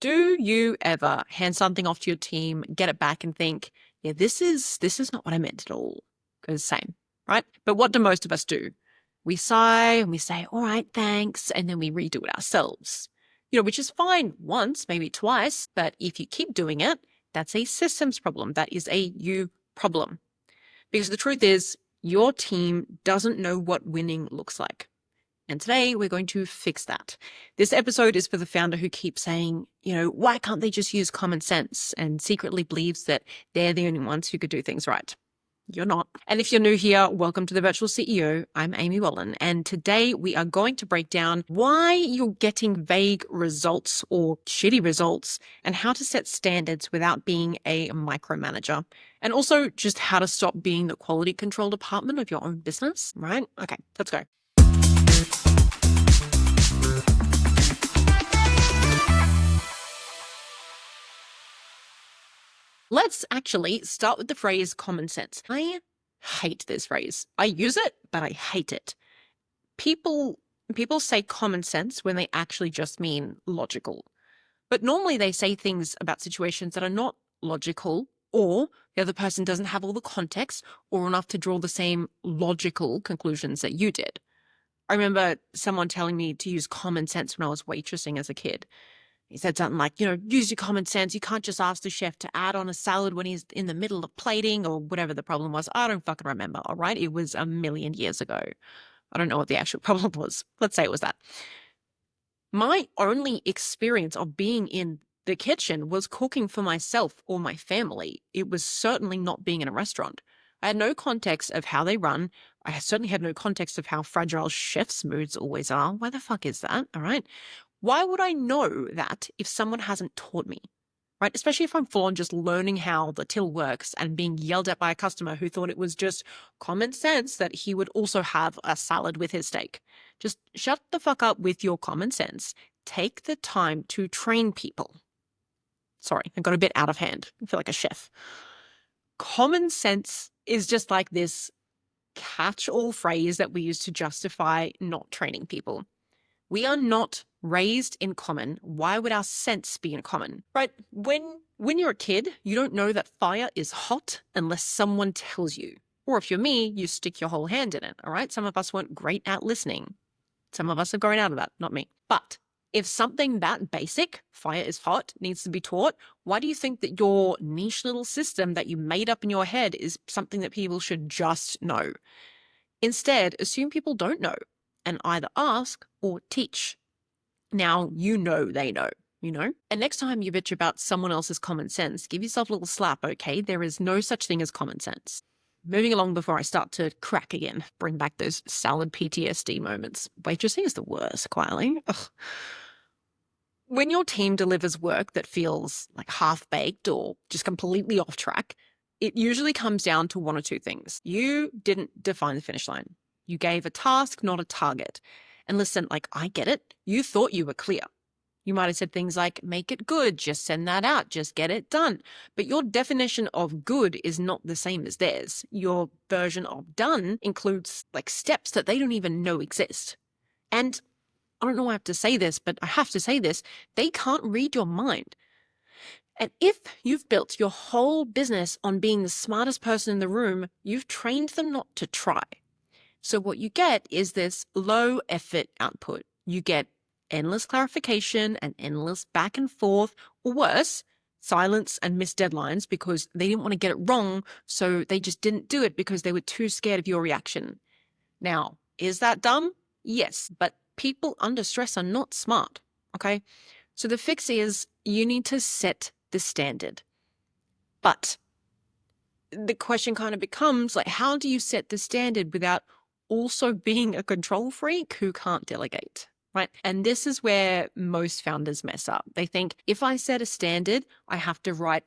Do you ever hand something off to your team, get it back and think, yeah, this is not what I meant at all? Because same, right? But what do most of us do? We sigh and we say, all right, thanks. And then we redo it ourselves, which is fine once, maybe twice. But if you keep doing it, that's a systems problem. That is a you problem. Because the truth is, your team doesn't know what winning looks like. And today we're going to fix that. This episode is for the founder who keeps saying, why can't they just use common sense, and secretly believes that they're the only ones who could do things right. You're not. And if you're new here, welcome to the Virtual CEO. I'm Amy Wallen. And today we are going to break down why you're getting vague results or shitty results and how to set standards without being a micromanager. And also just how to stop being the quality control department of your own business, right? Okay, let's go. Let's actually start with the phrase common sense. I hate this phrase. I use it, but I hate it. People say common sense when they actually just mean logical. But normally they say things about situations that are not logical, or the other person doesn't have all the context or enough to draw the same logical conclusions that you did. I remember someone telling me to use common sense when I was waitressing as a kid. He said something like, use your common sense. You can't just ask the chef to add on a salad when he's in the middle of plating or whatever the problem was. I don't fucking remember, all right? It was a million years ago. I don't know what the actual problem was. Let's say it was that. My only experience of being in the kitchen was cooking for myself or my family. It was certainly not being in a restaurant. I had no context of how they run. I certainly had no context of how fragile chefs' moods always are. Why the fuck is that? All right. Why would I know that if someone hasn't taught me, right? Especially if I'm full on just learning how the till works and being yelled at by a customer who thought it was just common sense that he would also have a salad with his steak. Just shut the fuck up with your common sense. Take the time to train people. Sorry, I got a bit out of hand. I feel like a chef. Common sense is just like this catch-all phrase that we use to justify not training people. We are not raised in common. Why would our sense be in common? Right? When you're a kid, you don't know that fire is hot unless someone tells you. Or if you're me, you stick your whole hand in it. All right? Some of us weren't great at listening. Some of us have grown out of that, not me. But if something that basic, fire is hot, needs to be taught, why do you think that your niche little system that you made up in your head is something that people should just know? Instead, assume people don't know and either ask or teach. Now they know. And next time you bitch about someone else's common sense, give yourself a little slap, okay? There is no such thing as common sense. Moving along before I start to crack again, bring back those salad PTSD moments. Waitressing is the worst, quietly. Ugh. When your team delivers work that feels like half-baked or just completely off track, it usually comes down to one or two things. You didn't define the finish line. You gave a task, not a target. And listen, I get it. You thought you were clear. You might have said things like, make it good, just send that out, just get it done. But your definition of good is not the same as theirs. Your version of done includes steps that they don't even know exist. And I don't know why I have to say this, but I have to say this. They can't read your mind. And if you've built your whole business on being the smartest person in the room, you've trained them not to try. So what you get is this low effort output. You get endless clarification and endless back and forth, or worse, silence and missed deadlines because they didn't want to get it wrong, so they just didn't do it because they were too scared of your reaction. Now, is that dumb? Yes, but people under stress are not smart, okay? So the fix is you need to set the standard. But the question kind of becomes, how do you set the standard without also being a control freak who can't delegate, right? And this is where most founders mess up. They think if I set a standard, I have to write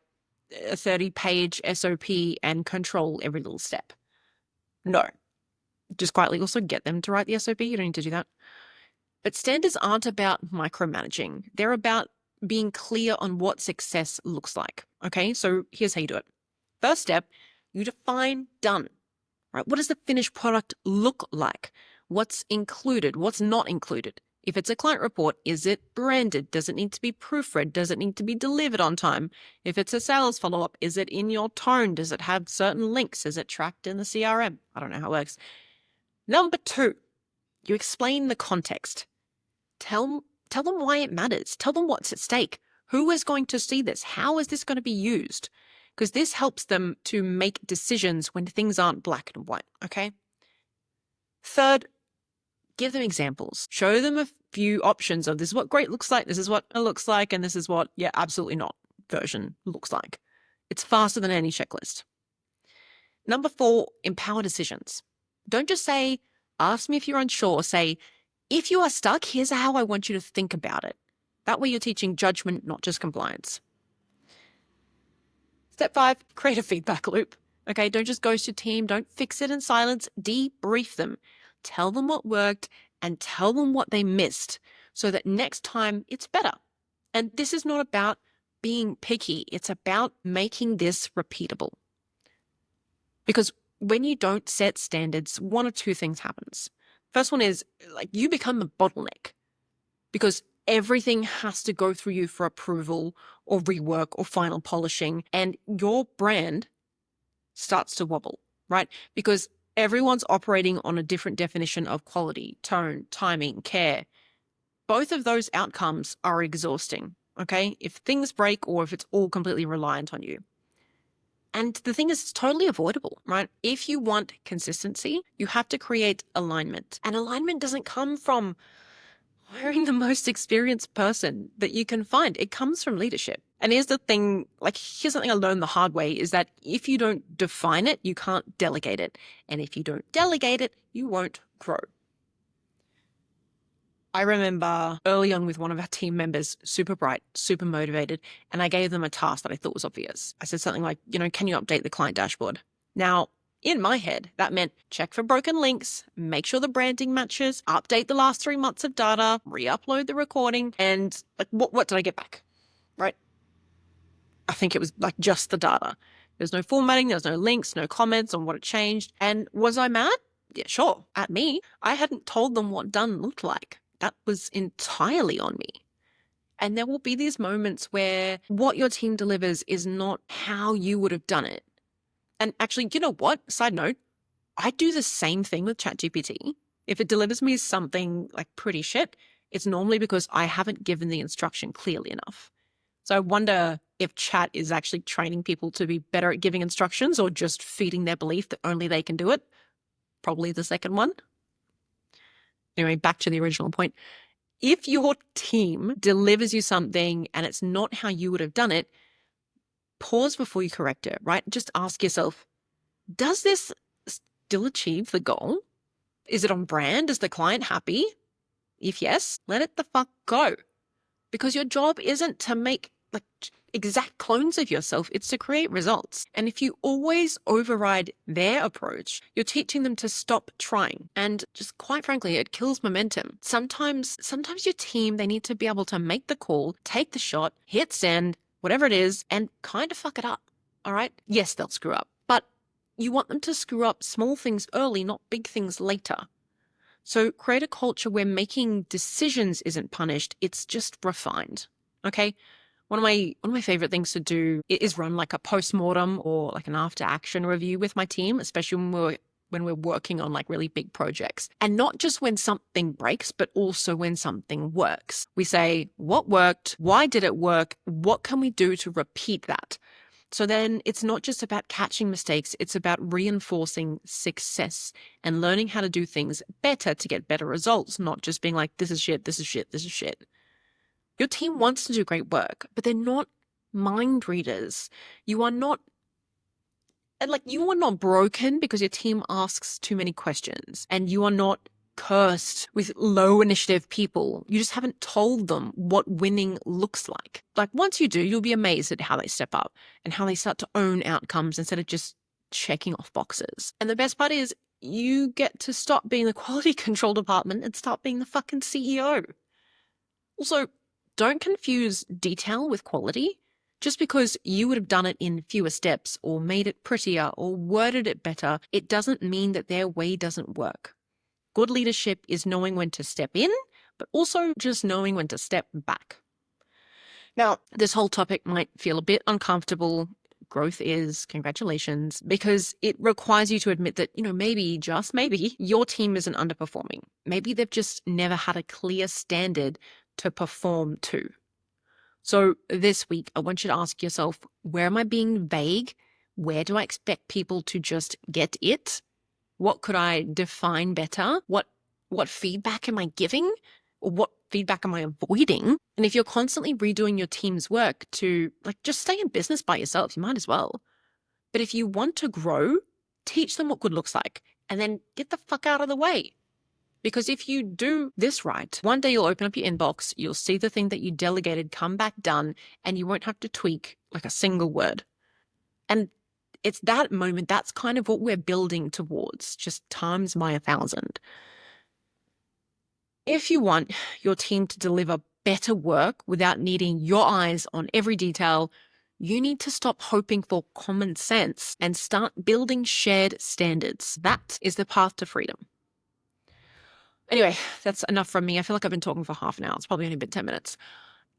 a 30-page SOP and control every little step. No. Just quietly also get them to write the SOP. You don't need to do that. But standards aren't about micromanaging. They're about being clear on what success looks like. Okay, so here's how you do it. First step, you define done. Right? What does the finished product look like? What's included? What's not included? If it's a client report, is it branded? Does it need to be proofread? Does it need to be delivered on time? If it's a sales follow-up, is it in your tone? Does it have certain links? Is it tracked in the CRM? I don't know how it works. Number 2, you explain the context. Tell them why it matters. Tell them what's at stake. Who is going to see this? How is this going to be used? Because this helps them to make decisions when things aren't black and white, okay? Third, give them examples. Show them a few options of this is what great looks like, this is what it looks like, and this is what, yeah, absolutely not version looks like. It's faster than any checklist. Number 4, empower decisions. Don't just say, ask me if you're unsure. Say, if you are stuck, here's how I want you to think about it. That way you're teaching judgment, not just compliance. Step 5, create a feedback loop. Okay, don't just ghost your team. Don't fix it in silence. Debrief them. Tell them what worked and tell them what they missed so that next time it's better. And this is not about being picky. It's about making this repeatable. Because when you don't set standards, one of two things happens. First one is you become the bottleneck because everything has to go through you for approval or rework or final polishing, and your brand starts to wobble, right? Because everyone's operating on a different definition of quality, tone, timing, care. Both of those outcomes are exhausting, okay? If things break or if it's all completely reliant on you. And the thing is, it's totally avoidable, right? If you want consistency, you have to create alignment. And alignment doesn't come from hiring the most experienced person that you can find. It comes from leadership. And here's the thing, here's something I learned the hard way, is that if you don't define it, you can't delegate it. And if you don't delegate it, you won't grow. I remember early on with one of our team members, super bright, super motivated, and I gave them a task that I thought was obvious. I said something like, can you update the client dashboard? Now, in my head, that meant check for broken links, make sure the branding matches, update the last 3 months of data, re-upload the recording, and what did I get back, right? I think it was just the data. There's no formatting, there's no links, no comments on what had changed. And was I mad? Yeah, sure, at me. I hadn't told them what done looked like. That was entirely on me. And there will be these moments where what your team delivers is not how you would have done it. And actually, you know what? Side note, I do the same thing with ChatGPT. If it delivers me something pretty shit, it's normally because I haven't given the instruction clearly enough. So I wonder if chat is actually training people to be better at giving instructions or just feeding their belief that only they can do it. Probably the second one. Anyway, back to the original point. If your team delivers you something and it's not how you would have done it, pause before you correct it, right? Just ask yourself, does this still achieve the goal? Is it on brand? Is the client happy? If yes, let it the fuck go. Because your job isn't to make exact clones of yourself, it's to create results. And if you always override their approach, you're teaching them to stop trying. And just quite frankly, it kills momentum. Sometimes your team, they need to be able to make the call, take the shot, hit send, whatever it is, and kind of fuck it up. All right? Yes, they'll screw up, but you want them to screw up small things early, not big things later. So create a culture where making decisions isn't punished, it's just refined. Okay? One of my favorite things to do is run a post-mortem or an after-action review with my team, especially when we're working on really big projects. And not just when something breaks, but also when something works. We say, what worked? Why did it work? What can we do to repeat that? So then it's not just about catching mistakes, it's about reinforcing success and learning how to do things better to get better results, not just being this is shit, this is shit, this is shit. Your team wants to do great work, but they're not mind readers. You are not broken because your team asks too many questions, and you are not cursed with low initiative people. You just haven't told them what winning looks like. Once you do, you'll be amazed at how they step up and how they start to own outcomes instead of just checking off boxes. And the best part is you get to stop being the quality control department and start being the fucking CEO. Also, don't confuse detail with quality. Just because you would have done it in fewer steps or made it prettier or worded it better, it doesn't mean that their way doesn't work. Good leadership is knowing when to step in, but also just knowing when to step back. Now, this whole topic might feel a bit uncomfortable. Growth is, congratulations, because it requires you to admit that, maybe, just maybe, your team isn't underperforming. Maybe they've just never had a clear standard to perform to. So this week, I want you to ask yourself, where am I being vague? Where do I expect people to just get it? What could I define better? What feedback am I giving? Or what feedback am I avoiding? And if you're constantly redoing your team's work to just stay in business by yourself, you might as well. But if you want to grow, teach them what good looks like and then get the fuck out of the way. Because if you do this right, one day you'll open up your inbox, you'll see the thing that you delegated come back done, and you won't have to tweak a single word. And it's that moment, that's kind of what we're building towards, just times by 1,000. If you want your team to deliver better work without needing your eyes on every detail, you need to stop hoping for common sense and start building shared standards. That is the path to freedom. Anyway, that's enough from me. I feel like I've been talking for half an hour. It's probably only been 10 minutes.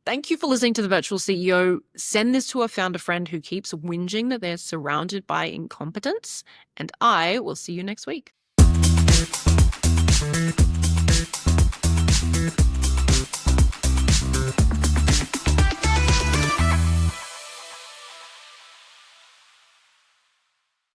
Thank you for listening to The Virtual CEO. Send this to a founder friend who keeps whinging that they're surrounded by incompetence, and I will see you next week.